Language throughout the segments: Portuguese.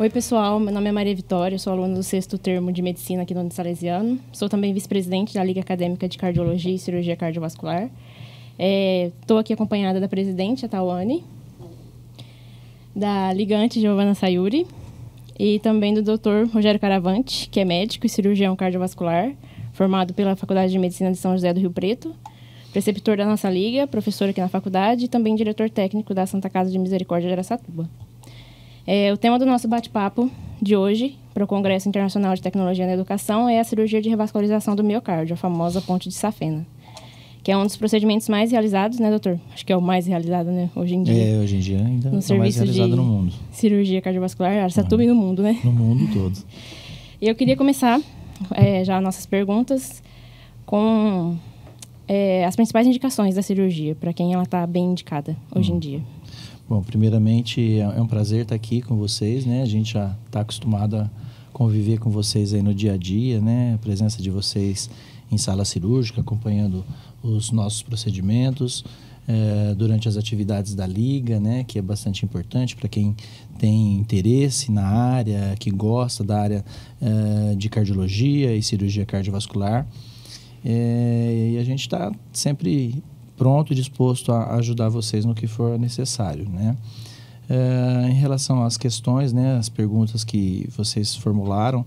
Oi, pessoal. Meu nome é Maria Vitória, sou aluna do 6º termo de Medicina aqui no Salesiano. Sou também vice-presidente da Liga Acadêmica de Cardiologia e Cirurgia Cardiovascular. Estou aqui acompanhada da presidente, a Tawane, da ligante, Giovana Sayuri, e também do Dr. Rogério Caravante, que é médico e cirurgião cardiovascular, formado pela Faculdade de Medicina de São José do Rio Preto, preceptor da nossa liga, professor aqui na faculdade e também diretor técnico da Santa Casa de Misericórdia de Araçatuba. O tema do nosso bate-papo de hoje, para o Congresso Internacional de Tecnologia na Educação, é a cirurgia de revascularização do miocárdio, a famosa ponte de Safena, que é um dos procedimentos mais realizados, né, doutor? Acho que é o mais realizado, né, hoje em dia. Hoje em dia ainda no é o mais realizado no mundo. Cirurgia cardiovascular, Araçatuba e no mundo, né? No mundo todo. E eu queria começar já nossas perguntas com as principais indicações da cirurgia, para quem ela está bem indicada hoje em dia. Bom, primeiramente é um prazer estar aqui com vocês, né? A gente já está acostumado a conviver com vocês aí no dia a dia, né? A presença de vocês em sala cirúrgica, acompanhando os nossos procedimentos, durante as atividades da Liga, né? Que é bastante importante para quem tem interesse na área, que gosta da área de cardiologia e cirurgia cardiovascular. E a gente está sempre pronto e disposto a ajudar vocês no que for necessário, né? Em relação às questões, né, as perguntas que vocês formularam,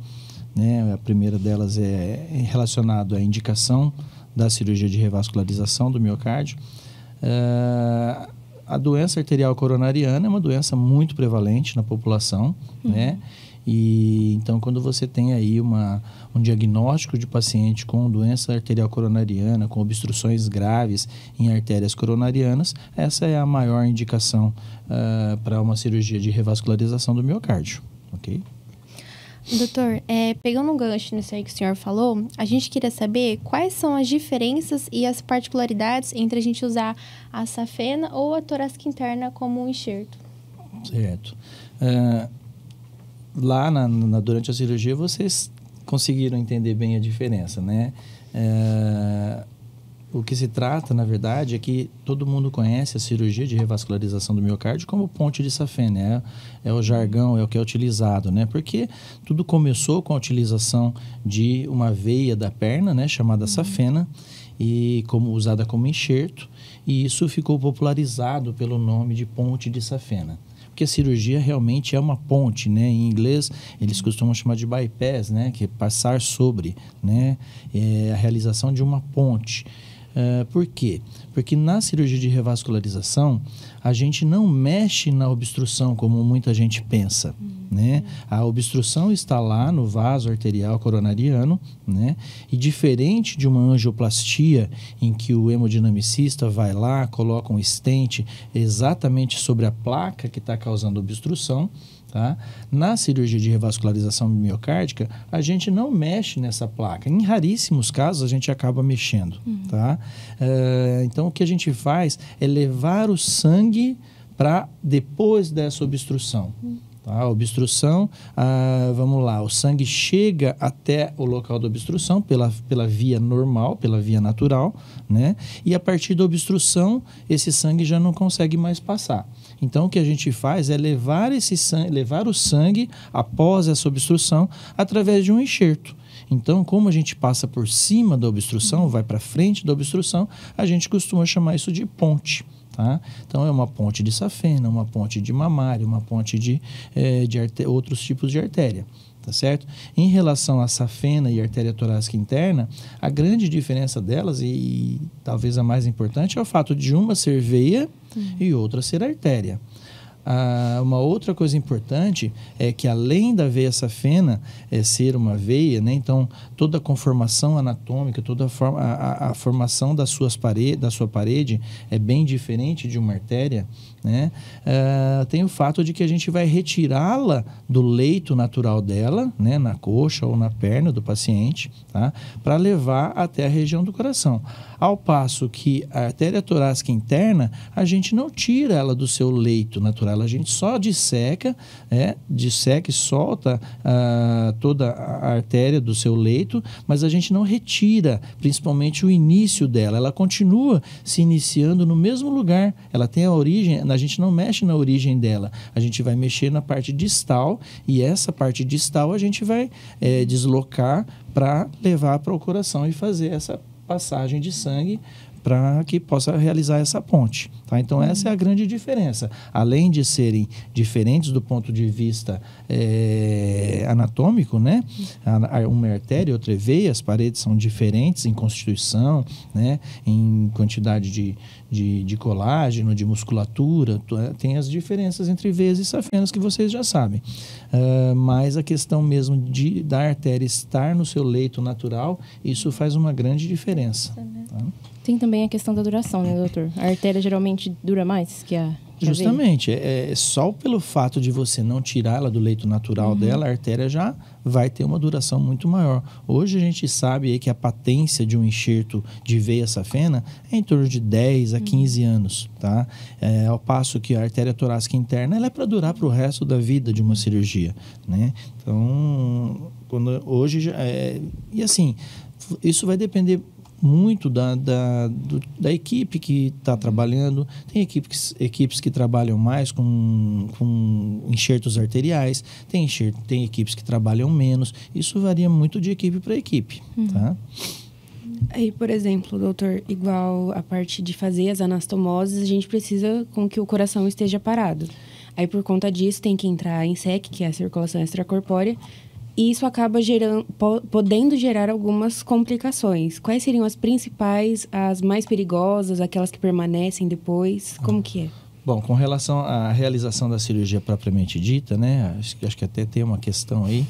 né, a primeira delas é relacionada à indicação da cirurgia de revascularização do miocárdio. A doença arterial coronariana é uma doença muito prevalente na população, né? E então, quando você tem aí um diagnóstico de paciente com doença arterial coronariana, com obstruções graves em artérias coronarianas, essa é a maior indicação para uma cirurgia de revascularização do miocárdio, ok? Doutor, pegando um gancho nisso aí que o senhor falou, a gente queria saber quais são as diferenças e as particularidades entre a gente usar a safena ou a torácica interna como um enxerto. Certo. Lá durante a cirurgia vocês conseguiram entender bem a diferença, né? O que se trata, na verdade, é que todo mundo conhece a cirurgia de revascularização do miocárdio como ponte de Safena, é o jargão, é o que é utilizado, né? Porque tudo começou com a utilização de uma veia da perna, né, chamada safena, e usada como enxerto, e isso ficou popularizado pelo nome de ponte de Safena. Porque a cirurgia realmente é uma ponte, né? Em inglês, eles costumam chamar de bypass, né? Que é passar sobre, né? É a realização de uma ponte. Por quê? Porque na cirurgia de revascularização, a gente não mexe na obstrução como muita gente pensa, né? A obstrução está lá no vaso arterial coronariano, né? E diferente de uma angioplastia, em que o hemodinamicista vai lá, coloca um stent exatamente sobre a placa que está causando obstrução, tá? Na cirurgia de revascularização miocárdica, a gente não mexe nessa placa. Em raríssimos casos, a gente acaba mexendo, tá? Então, o que a gente faz é levar o sangue para depois dessa obstrução. Tá? A obstrução, vamos lá, o sangue chega até o local da obstrução pela via normal, pela via natural, né? E a partir da obstrução, esse sangue já não consegue mais passar. Então, o que a gente faz é levar o sangue após essa obstrução através de um enxerto. Então, como a gente passa por cima da obstrução, vai para frente da obstrução, a gente costuma chamar isso de ponte. Tá? Então, é uma ponte de safena, uma ponte de mamário, uma ponte de outros tipos de artéria. Tá certo? Em relação à safena e artéria torácica interna, a grande diferença delas, e talvez a mais importante, é o fato de uma ser veia e outra ser artéria. Uma outra coisa importante é que, além da veia safena ser uma veia, né, então toda a conformação anatômica, toda a formação da sua parede é bem diferente de uma artéria, né? Tem o fato de que a gente vai retirá-la do leito natural dela, né, na coxa ou na perna do paciente, tá, para levar até a região do coração. Ao passo que a artéria torácica interna, a gente não tira ela do seu leito natural, ela. A gente só disseca e solta toda a artéria do seu leito, mas a gente não retira, principalmente o início dela. Ela continua se iniciando no mesmo lugar. Ela tem a origem, a gente não mexe na origem dela. A gente vai mexer na parte distal e essa parte distal a gente vai deslocar para levar para o coração e fazer essa passagem de sangue para que possa realizar essa ponte. Tá? Então, essa é a grande diferença. Além de serem diferentes do ponto de vista anatômico, né? Uma é artéria, outra é veia, as paredes são diferentes em constituição, né? Em quantidade de colágeno, de musculatura, tem as diferenças entre veias e safenas que vocês já sabem. Mas a questão mesmo da artéria estar no seu leito natural, isso faz uma grande diferença. Tá? Tem também a questão da duração, né, doutor? A artéria geralmente dura mais que a Justamente. Só pelo fato de você não tirá-la do leito natural dela, a artéria já vai ter uma duração muito maior. Hoje a gente sabe aí que a patência de um enxerto de veia safena é em torno de 10 a 15 anos, tá? Ao passo que a artéria torácica interna ela é para durar para o resto da vida de uma cirurgia, né? Então, hoje... e assim, isso vai depender muito da equipe que está trabalhando. Tem equipes que trabalham mais com enxertos arteriais, tem equipes que trabalham menos. Isso varia muito de equipe para equipe. Tá? Aí, por exemplo, doutor, igual a parte de fazer as anastomoses, a gente precisa com que o coração esteja parado. Aí, por conta disso, tem que entrar em SEC, que é a circulação extracorpórea, e isso acaba podendo gerar algumas complicações. Quais seriam as principais, as mais perigosas, aquelas que permanecem depois? Como que é? Bom, com relação à realização da cirurgia propriamente dita, né? Acho que até tem uma questão aí.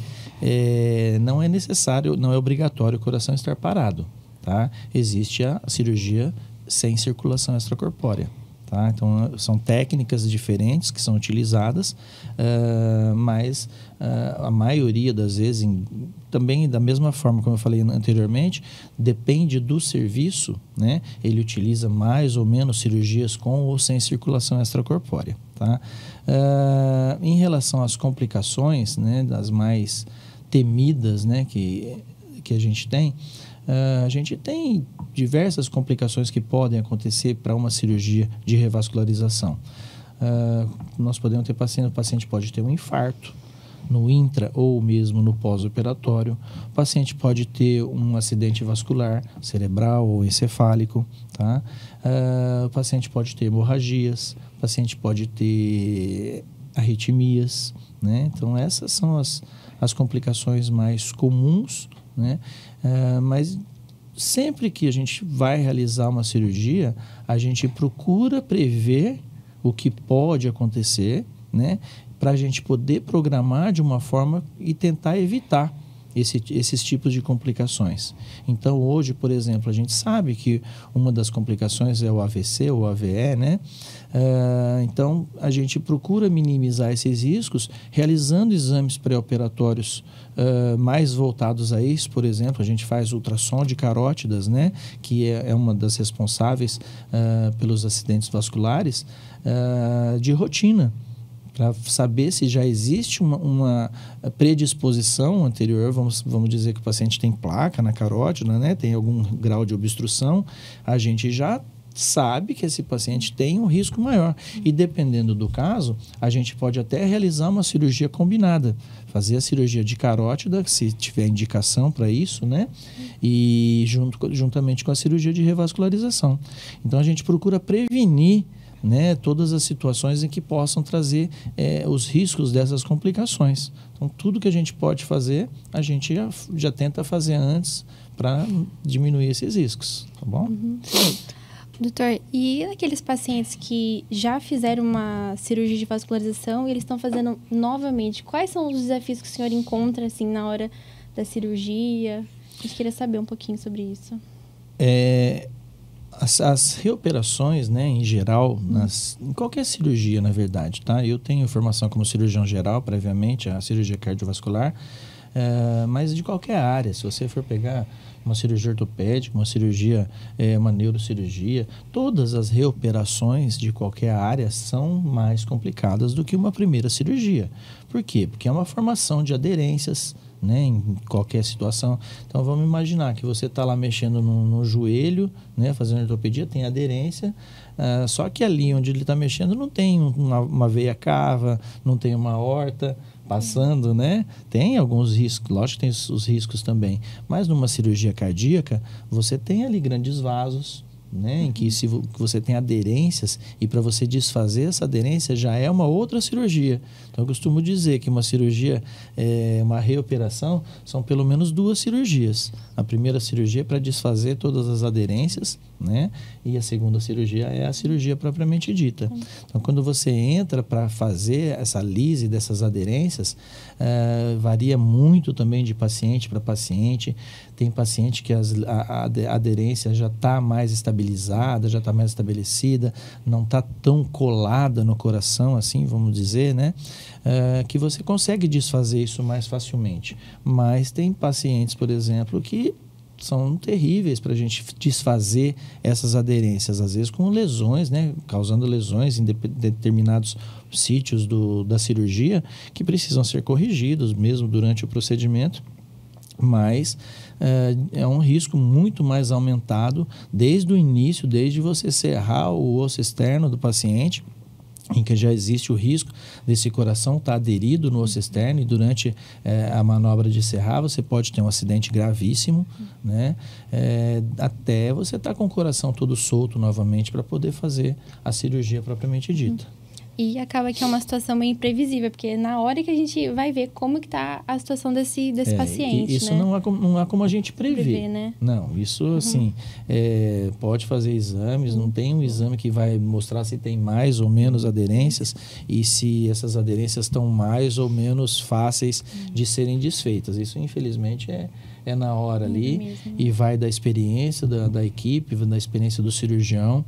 Não é necessário, não é obrigatório o coração estar parado, tá? Existe a cirurgia sem circulação extracorpórea. Tá? Então, são técnicas diferentes que são utilizadas, mas a maioria das vezes, também da mesma forma como eu falei anteriormente, depende do serviço, né? Ele utiliza mais ou menos cirurgias com ou sem circulação extracorpórea. Tá? Em relação às complicações, né, das mais temidas, né, que a gente tem diversas complicações que podem acontecer para uma cirurgia de revascularização. Nós podemos ter o paciente pode ter um infarto no intra ou mesmo no pós-operatório. O paciente pode ter um acidente vascular cerebral ou encefálico. Tá? O paciente pode ter hemorragias, o paciente pode ter arritmias. Né? Então, essas são as complicações mais comuns, né? Mas sempre que a gente vai realizar uma cirurgia, a gente procura prever o que pode acontecer, né? Para a gente poder programar de uma forma e tentar evitar esses tipos de complicações. Então, hoje, por exemplo, a gente sabe que uma das complicações é o AVC ou AVE, né? Então, a gente procura minimizar esses riscos realizando exames pré-operatórios mais voltados a isso. Por exemplo, a gente faz ultrassom de carótidas, né? Que é uma das responsáveis pelos acidentes vasculares de rotina, para saber se já existe uma predisposição anterior. Vamos dizer que o paciente tem placa na carótida, né? Tem algum grau de obstrução, a gente já sabe que esse paciente tem um risco maior. E dependendo do caso, a gente pode até realizar uma cirurgia combinada. Fazer a cirurgia de carótida, se tiver indicação para isso, né? E juntamente com a cirurgia de revascularização. Então, a gente procura prevenir, né, todas as situações em que possam trazer os riscos dessas complicações. Então, tudo que a gente pode fazer, a gente já tenta fazer antes para diminuir esses riscos, tá bom? Doutor, e aqueles pacientes que já fizeram uma cirurgia de vascularização e eles estão fazendo novamente, quais são os desafios que o senhor encontra, assim, na hora da cirurgia? A gente queria saber um pouquinho sobre isso. As reoperações, né, em geral, em qualquer cirurgia, na verdade, tá? Eu tenho formação como cirurgião geral, previamente, a cirurgia cardiovascular. mas de qualquer área. Se você for pegar uma cirurgia ortopédica, uma cirurgia, uma neurocirurgia, todas as reoperações de qualquer área são mais complicadas do que uma primeira cirurgia. Por quê? Porque é uma formação de aderências, né, em qualquer situação. Então vamos imaginar que você está lá mexendo no joelho, né, fazendo ortopedia, tem aderência, só que ali onde ele está mexendo não tem uma veia cava, não tem uma aorta passando, né? Tem alguns riscos, lógico que tem os riscos também, mas numa cirurgia cardíaca você tem ali grandes vasos, né, em que se você tem aderências, e para você desfazer essa aderência já é uma outra cirurgia. Então eu costumo dizer que uma cirurgia, uma reoperação, são pelo menos 2 cirurgias. A primeira cirurgia é para desfazer todas as aderências, né, e a segunda cirurgia é a cirurgia propriamente dita. Então quando você entra para fazer essa lise dessas aderências, varia muito também de paciente para paciente. Tem paciente que a aderência já está mais estabilizada, já está mais estabelecida, não está tão colada no coração, assim, vamos dizer, né? Que você consegue desfazer isso mais facilmente. Mas tem pacientes, por exemplo, que são terríveis para a gente desfazer essas aderências, às vezes com lesões, né? Causando lesões em determinados sítios da cirurgia que precisam ser corrigidos mesmo durante o procedimento. Mas é um risco muito mais aumentado desde o início, desde você serrar o osso externo do paciente, em que já existe o risco desse coração estar aderido no osso externo, e durante a manobra de serrar você pode ter um acidente gravíssimo, né? Até você estar com o coração todo solto novamente para poder fazer a cirurgia propriamente dita. E acaba que é uma situação meio imprevisível, porque na hora que a gente vai ver como que está a situação desse paciente, isso, né? Não há como a gente prever, né? Não, isso assim, pode fazer exames, não tem um exame que vai mostrar se tem mais ou menos aderências e se essas aderências estão mais ou menos fáceis de serem desfeitas. Isso, infelizmente, é na hora ali mesmo. E vai da experiência da equipe, da experiência do cirurgião.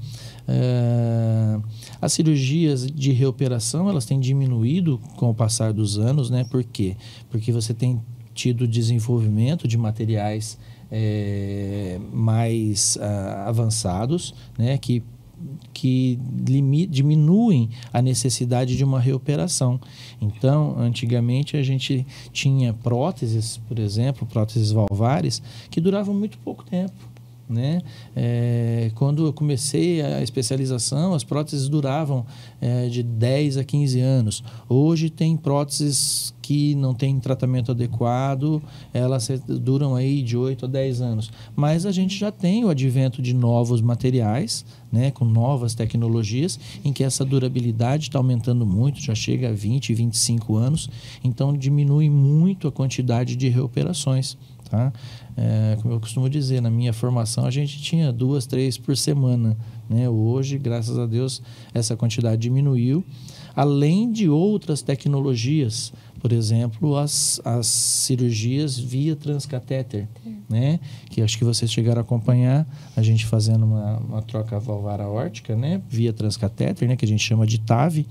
As cirurgias de reoperação, elas têm diminuído com o passar dos anos, né? Por quê? Porque você tem tido desenvolvimento de materiais mais avançados, né? Que diminuem a necessidade de uma reoperação. Então, antigamente a gente tinha próteses, por exemplo, próteses valvares, que duravam muito pouco tempo, né? Quando eu comecei a especialização, as próteses duravam de 10 a 15 anos. Hoje tem próteses que não têm tratamento adequado, elas duram aí de 8 a 10 anos. Mas a gente já tem o advento de novos materiais, né, com novas tecnologias, em que essa durabilidade está aumentando muito, já chega a 20, 25 anos, então diminui muito a quantidade de reoperações. Tá? Como eu costumo dizer, na minha formação a gente tinha 2, 3 por semana, né? Hoje, graças a Deus, essa quantidade diminuiu, além de outras tecnologias, por exemplo, as cirurgias via transcatéter, né? Que acho que vocês chegaram a acompanhar, a gente fazendo uma troca valvar aórtica, né? Via transcatéter, né? Que a gente chama de TAV.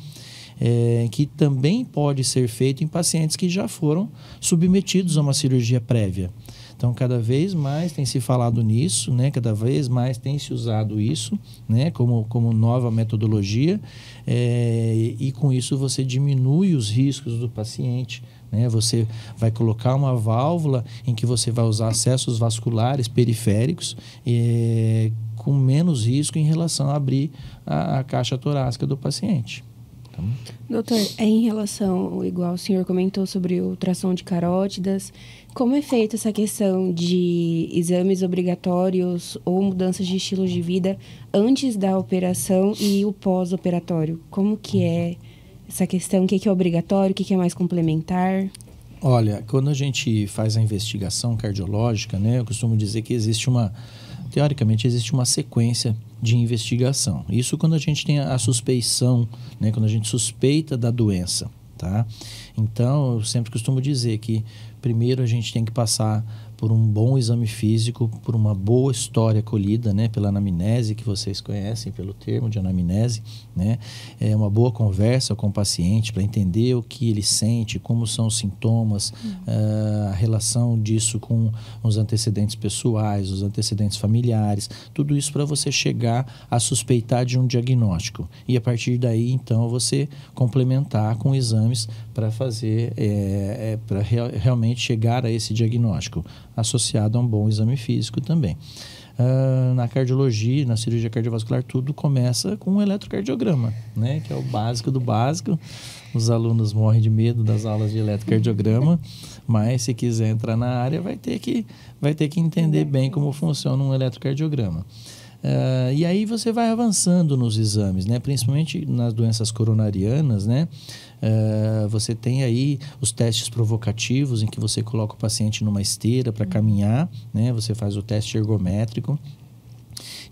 Que também pode ser feito em pacientes que já foram submetidos a uma cirurgia prévia. Então, cada vez mais tem se falado nisso, né? Cada vez mais tem se usado isso, né? Como nova metodologia, e com isso você diminui os riscos do paciente, né? Você vai colocar uma válvula em que você vai usar acessos vasculares periféricos, com menos risco em relação a abrir a caixa torácica do paciente. Doutor, em relação, igual o senhor comentou sobre ultrassom de carótidas, como é feita essa questão de exames obrigatórios ou mudanças de estilo de vida antes da operação e o pós-operatório? Como que é essa questão? O que é obrigatório, o que é mais complementar? Olha, quando a gente faz a investigação cardiológica, né, eu costumo dizer que teoricamente existe uma sequência de investigação. Isso quando a gente tem a suspeição, né, quando a gente suspeita da doença, tá? Então, eu sempre costumo dizer que primeiro a gente tem que passar por um bom exame físico, por uma boa história colhida, né, pela anamnese, que vocês conhecem pelo termo de anamnese, né, uma boa conversa com o paciente para entender o que ele sente, como são os sintomas, a relação disso com os antecedentes pessoais, os antecedentes familiares, tudo isso para você chegar a suspeitar de um diagnóstico. E a partir daí, então, você complementar com exames para fazer, para realmente chegar a esse diagnóstico, associado a um bom exame físico também. Na cardiologia, na cirurgia cardiovascular, tudo começa com um eletrocardiograma, né? Que é o básico do básico. Os alunos morrem de medo das aulas de eletrocardiograma, mas se quiser entrar na área, vai ter que entender bem como funciona um eletrocardiograma. E aí você vai avançando nos exames, né? Principalmente nas doenças coronarianas, né? Você tem aí os testes provocativos, em que você coloca o paciente numa esteira para caminhar, né? Você faz o teste ergométrico.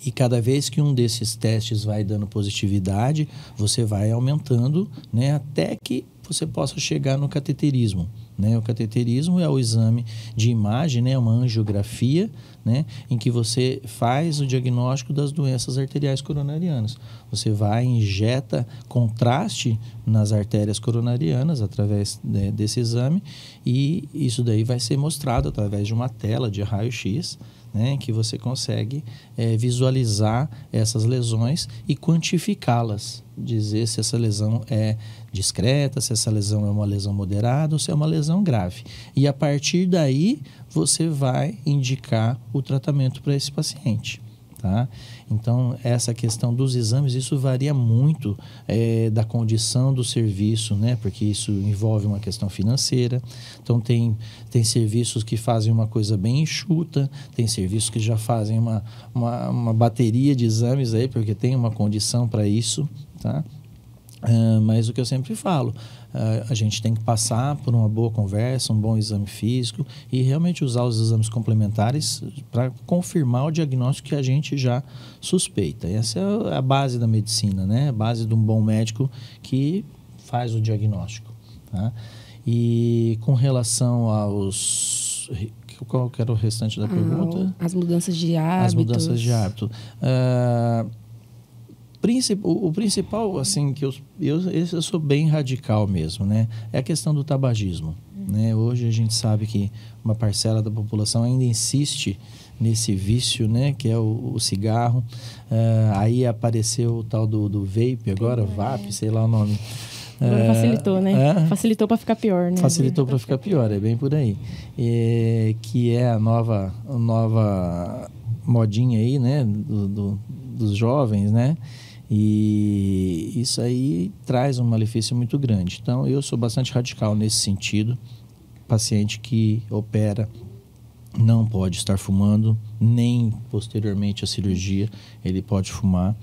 E cada vez que um desses testes vai dando positividade, você vai aumentando, né, até que você possa chegar no cateterismo, né? O cateterismo é o exame de imagem, né, uma angiografia, né, em que você faz o diagnóstico das doenças arteriais coronarianas. Você vai e injeta contraste nas artérias coronarianas através desse exame, e isso daí vai ser mostrado através de uma tela de raio-x, né, que você consegue visualizar essas lesões e quantificá-las, dizer se essa lesão é discreta, se essa lesão é uma lesão moderada ou se é uma lesão grave. E a partir daí, você vai indicar o tratamento para esse paciente. Tá? Então, essa questão dos exames, isso varia muito da condição do serviço, né? Porque isso envolve uma questão financeira. Então, tem serviços que fazem uma coisa bem enxuta, tem serviços que já fazem uma bateria de exames aí, porque tem uma condição para isso, tá? Mas o que eu sempre falo, a gente tem que passar por uma boa conversa, um bom exame físico e realmente usar os exames complementares para confirmar o diagnóstico que a gente já suspeita. Essa é a base da medicina, né? A base de um bom médico que faz o diagnóstico. Tá? E com relação aos... Qual que era o restante da pergunta? As mudanças de hábitos. As mudanças de hábito. O principal, assim, que eu sou bem radical mesmo, né? É a questão do tabagismo, né? Hoje a gente sabe que uma parcela da população ainda insiste nesse vício, né? Que é o cigarro. Aí apareceu o tal do vape agora, VAP, sei lá o nome. Agora facilitou, né? Facilitou para ficar pior, né? Facilitou para ficar pior, é bem por aí. Que é a nova modinha aí, né? Dos jovens, né? E isso aí traz um malefício muito grande. Então, eu sou bastante radical nesse sentido. Paciente que opera não pode estar fumando, nem posteriormente à cirurgia ele pode fumar.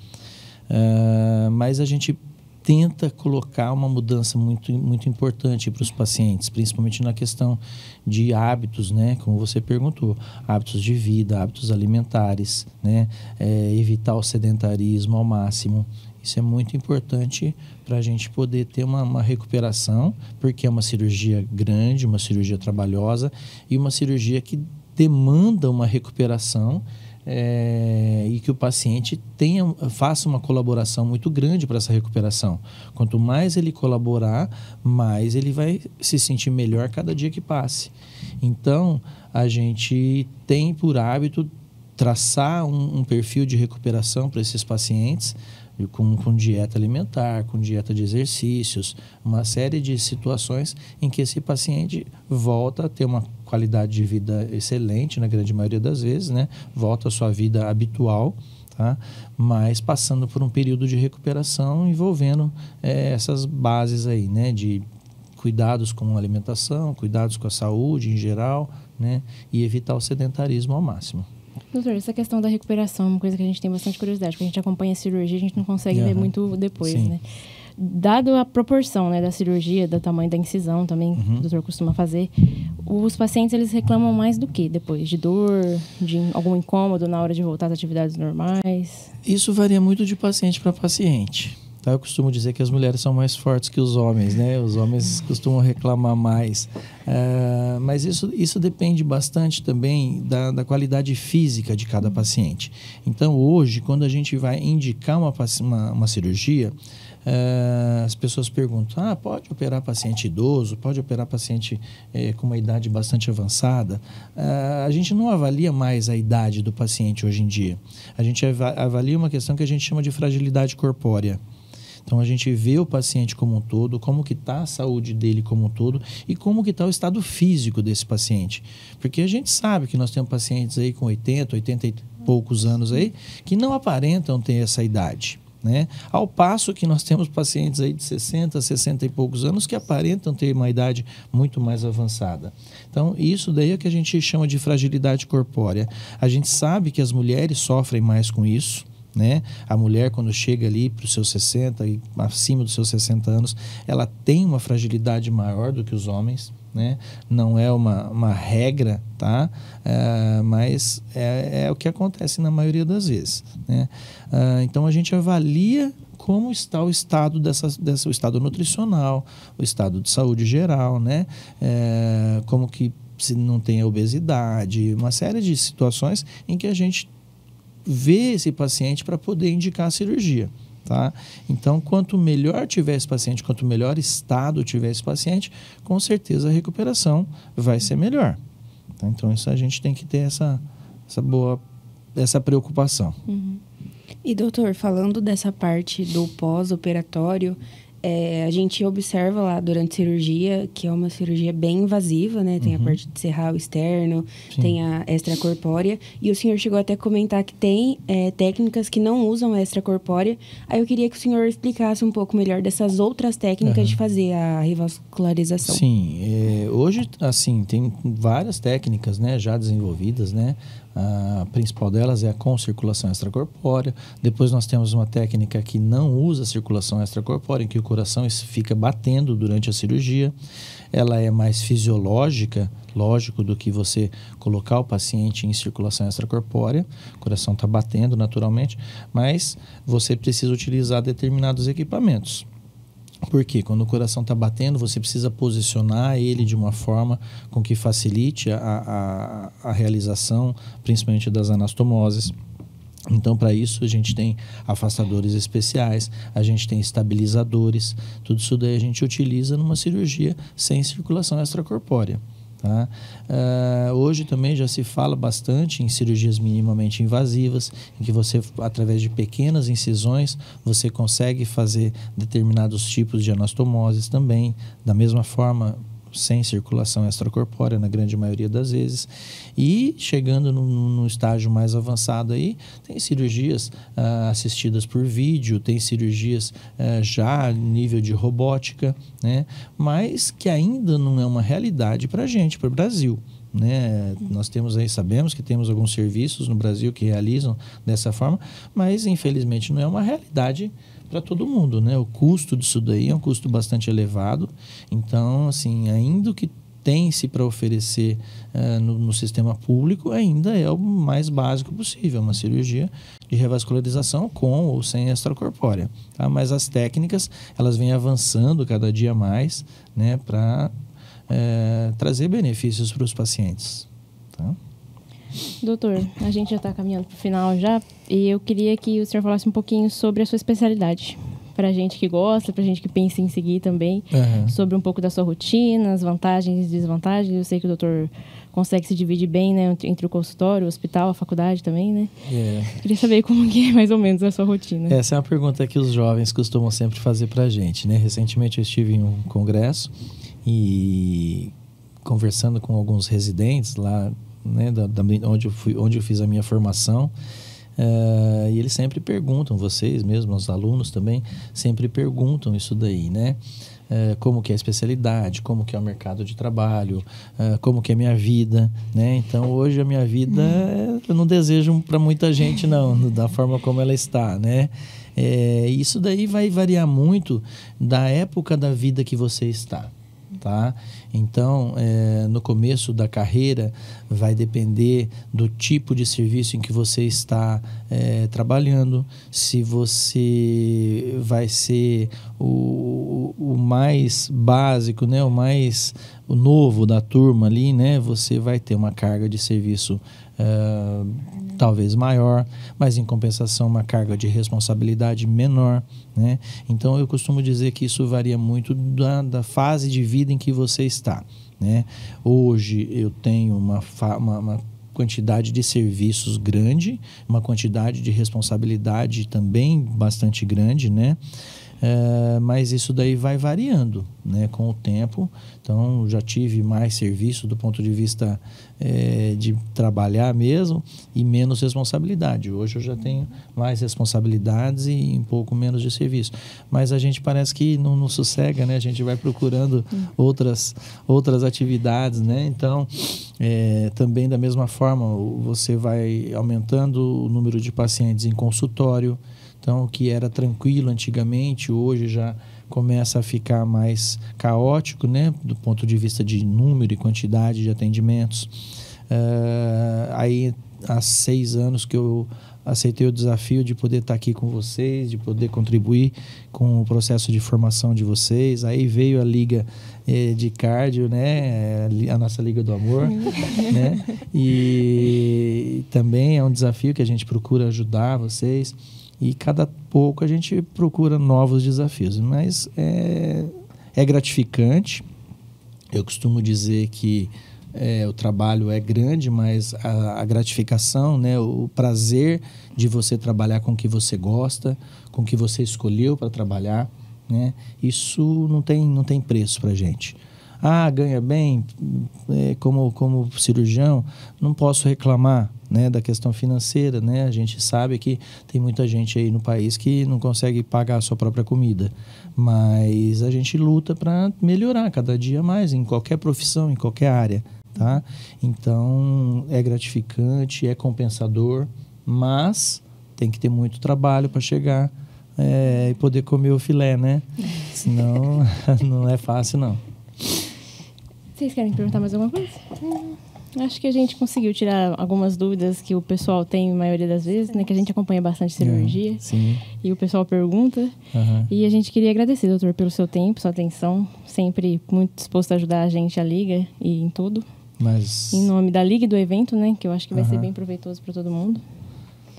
Mas a gente tenta colocar uma mudança muito, muito importante para os pacientes, principalmente na questão de hábitos, né? Como você perguntou, hábitos de vida, hábitos alimentares, né? Evitar o sedentarismo ao máximo. Isso é muito importante para a gente poder ter uma recuperação, porque é uma cirurgia grande, uma cirurgia trabalhosa e uma cirurgia que demanda uma recuperação e que o paciente faça uma colaboração muito grande para essa recuperação. Quanto mais ele colaborar, mais ele vai se sentir melhor cada dia que passe. Então, a gente tem por hábito traçar um perfil de recuperação para esses pacientes, com dieta alimentar, com dieta de exercícios, uma série de situações em que esse paciente volta a ter uma qualidade de vida excelente, na grande maioria das vezes, né? Volta à sua vida habitual, tá? Mas passando por um período de recuperação envolvendo essas bases aí, né? De cuidados com a alimentação, cuidados com a saúde em geral, né? E evitar o sedentarismo ao máximo. Doutor, essa questão da recuperação é uma coisa que a gente tem bastante curiosidade, porque a gente acompanha a cirurgia, a gente não consegue ver muito depois, né? Dado a proporção, né, da cirurgia, do tamanho da incisão também, que o doutor costuma fazer, os pacientes, eles reclamam mais do que depois? De dor, de algum incômodo na hora de voltar às atividades normais? Isso varia muito de paciente para paciente. Tá? Eu costumo dizer que as mulheres são mais fortes que os homens, né? Os homens costumam reclamar mais. Mas isso depende bastante também da qualidade física de cada paciente. Então, hoje, quando a gente vai indicar uma cirurgia, as pessoas perguntam, pode operar paciente idoso, pode operar paciente com uma idade bastante avançada? A gente não avalia mais a idade do paciente hoje em dia. A gente avalia uma questão que a gente chama de fragilidade corpórea. Então, a gente vê o paciente como um todo, como que está a saúde dele como um todo e como que está o estado físico desse paciente. Porque a gente sabe que nós temos pacientes aí com 80 e poucos anos aí que não aparentam ter essa idade, né? Ao passo que nós temos pacientes aí de 60 e poucos anos que aparentam ter uma idade muito mais avançada. Então, isso daí é que a gente chama de fragilidade corpórea. A gente sabe que as mulheres sofrem mais com isso, né? A mulher, quando chega ali para os seus 60 e acima dos seus 60 anos, ela tem uma fragilidade maior do que os homens, né? Não é uma regra, tá? Mas é o que acontece na maioria das vezes, né? Então, a gente avalia como está o estado o estado nutricional, o estado de saúde geral, né? Como que se não tem obesidade, uma série de situações em que a gente vê esse paciente para poder indicar a cirurgia, tá? Então, quanto melhor tiver esse paciente, quanto melhor estado tiver esse paciente, com certeza a recuperação vai ser melhor. Tá? Então, isso a gente tem que ter essa preocupação. Uhum. E, doutor, falando dessa parte do pós-operatório, a gente observa lá durante a cirurgia, que é uma cirurgia bem invasiva, né? Tem a parte de serral externo, sim, tem a extracorpórea. E o senhor chegou até a comentar que tem técnicas que não usam a extracorpórea. Aí eu queria que o senhor explicasse um pouco melhor dessas outras técnicas de fazer a revascularização. Sim, hoje, assim, tem várias técnicas, né, já desenvolvidas, né? A principal delas é a com circulação extracorpórea. Depois nós temos uma técnica que não usa circulação extracorpórea, em que o coração fica batendo durante a cirurgia. Ela é mais fisiológica, lógico, do que você colocar o paciente em circulação extracorpórea. O coração está batendo naturalmente, mas você precisa utilizar determinados equipamentos. Porque quando o coração está batendo, você precisa posicionar ele de uma forma com que facilite a realização, principalmente das anastomoses. Então, para isso, a gente tem afastadores especiais, a gente tem estabilizadores, tudo isso daí a gente utiliza numa cirurgia sem circulação extracorpórea. Tá? Hoje também já se fala bastante em cirurgias minimamente invasivas, em que você, através de pequenas incisões, você consegue fazer determinados tipos de anastomoses também, da mesma forma, sem circulação extracorpórea, na grande maioria das vezes. E chegando no estágio mais avançado aí, tem cirurgias assistidas por vídeo, tem cirurgias já a nível de robótica, né? Mas que ainda não é uma realidade para a gente, para o Brasil. Né? Nós temos aí, sabemos que temos alguns serviços no Brasil que realizam dessa forma, mas infelizmente não é uma realidade para todo mundo, né? O custo disso daí é um custo bastante elevado. Então, assim, ainda o que tem-se para oferecer no sistema público ainda é o mais básico possível, uma cirurgia de revascularização com ou sem extracorpórea, tá? Mas as técnicas, elas vêm avançando cada dia mais, né, para trazer benefícios para os pacientes, tá? Doutor, a gente já está caminhando para o final já, e eu queria que o senhor falasse um pouquinho sobre a sua especialidade. Para a gente que gosta, para a gente que pensa em seguir também, sobre um pouco da sua rotina, as vantagens e desvantagens. Eu sei que o doutor consegue se dividir bem, né, entre o consultório, o hospital, a faculdade também, né? Queria saber como que é mais ou menos a sua rotina. Essa é uma pergunta que os jovens costumam sempre fazer para a gente, né? Recentemente eu estive em um congresso e conversando com alguns residentes lá, né, onde eu fiz a minha formação, e eles sempre perguntam, vocês mesmos, os alunos também, sempre perguntam isso daí, né? Como que é a especialidade, como que é o mercado de trabalho, como que é a minha vida, né? Então, hoje a minha vida, eu não desejo para muita gente, não, da forma como ela está, né? Isso daí vai variar muito da época da vida que você está. tá? Então, no começo da carreira, vai depender do tipo de serviço em que você está trabalhando, se você vai ser o mais básico, né? O novo da turma ali, né? Você vai ter uma carga de serviço talvez maior, mas em compensação uma carga de responsabilidade menor, né? Então eu costumo dizer que isso varia muito da fase de vida em que você está, né? Hoje eu tenho uma quantidade de serviços grande, uma quantidade de responsabilidade também bastante grande, né? Mas isso daí vai variando, né, com o tempo. Então, já tive mais serviço do ponto de vista de trabalhar mesmo e menos responsabilidade. Hoje eu já tenho mais responsabilidades e um pouco menos de serviço. Mas a gente parece que não sossega, né? A gente vai procurando outras atividades, né? Então, também da mesma forma, você vai aumentando o número de pacientes em consultório. Então, o que era tranquilo antigamente, hoje já começa a ficar mais caótico, né? Do ponto de vista de número e quantidade de atendimentos. Aí, há 6 anos que eu aceitei o desafio de poder estar aqui com vocês, de poder contribuir com o processo de formação de vocês. Aí veio a Liga de Cardio, né? A nossa Liga do Amor, né? E também é um desafio que a gente procura ajudar vocês. E cada pouco a gente procura novos desafios, mas é gratificante. Eu costumo dizer que o trabalho é grande, mas a gratificação, né, o prazer de você trabalhar com o que você gosta, com o que você escolheu para trabalhar, né, isso não tem preço para a gente. Ganha bem, como cirurgião, não posso reclamar, né, da questão financeira, né? A gente sabe que tem muita gente aí no país que não consegue pagar a sua própria comida, mas a gente luta para melhorar cada dia mais em qualquer profissão, em qualquer área, tá? Então, é gratificante, é compensador, mas tem que ter muito trabalho para chegar e poder comer o filé, né? Senão, não é fácil, não. Vocês querem perguntar mais alguma coisa? Acho que a gente conseguiu tirar algumas dúvidas que o pessoal tem, a maioria das vezes, né? Que a gente acompanha bastante cirurgia. Sim. E o pessoal pergunta. Uhum. E a gente queria agradecer, doutor, pelo seu tempo, sua atenção. Sempre muito disposto a ajudar a gente, a Liga e em tudo. Mas... Em nome da Liga e do evento, né? Que eu acho que vai ser bem proveitoso para todo mundo.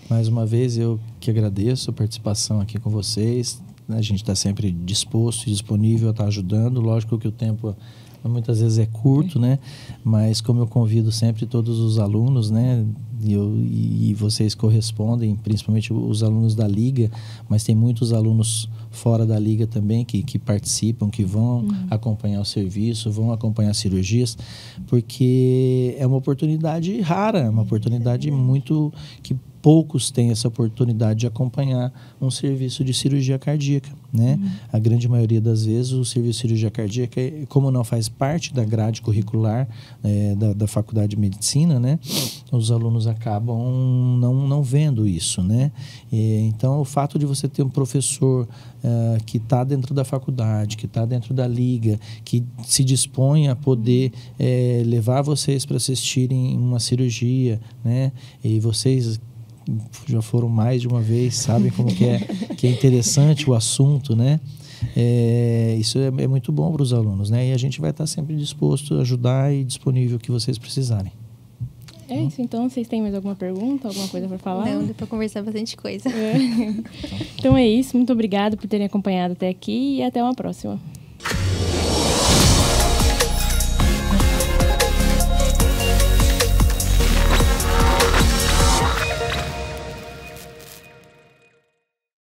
Mais uma vez, eu que agradeço a participação aqui com vocês. A gente está sempre disposto e disponível a estar ajudando. Lógico que o tempo... muitas vezes é curto, né? Mas como eu convido sempre todos os alunos, né? E vocês correspondem, principalmente os alunos da Liga, mas tem muitos alunos fora da Liga também que participam, que vão acompanhar o serviço, vão acompanhar cirurgias, porque é uma oportunidade rara, é uma oportunidade muito que poucos têm essa oportunidade de acompanhar um serviço de cirurgia cardíaca, né? A grande maioria das vezes o serviço de cirurgia cardíaca, como não faz parte da grade curricular da Faculdade de Medicina, né? Os alunos acabam não vendo isso, né? Então, o fato de você ter um professor que está dentro da faculdade, que está dentro da Liga, que se dispõe a poder levar vocês para assistirem uma cirurgia, né? E vocês já foram mais de uma vez, sabem como que é interessante o assunto, né? Isso é muito bom para os alunos, né? E a gente vai estar sempre disposto a ajudar e disponível o que vocês precisarem. É isso, então. Vocês têm mais alguma pergunta, alguma coisa para falar? Não, deu para conversar bastante coisa. Então é isso. Muito obrigada por terem acompanhado até aqui e até uma próxima.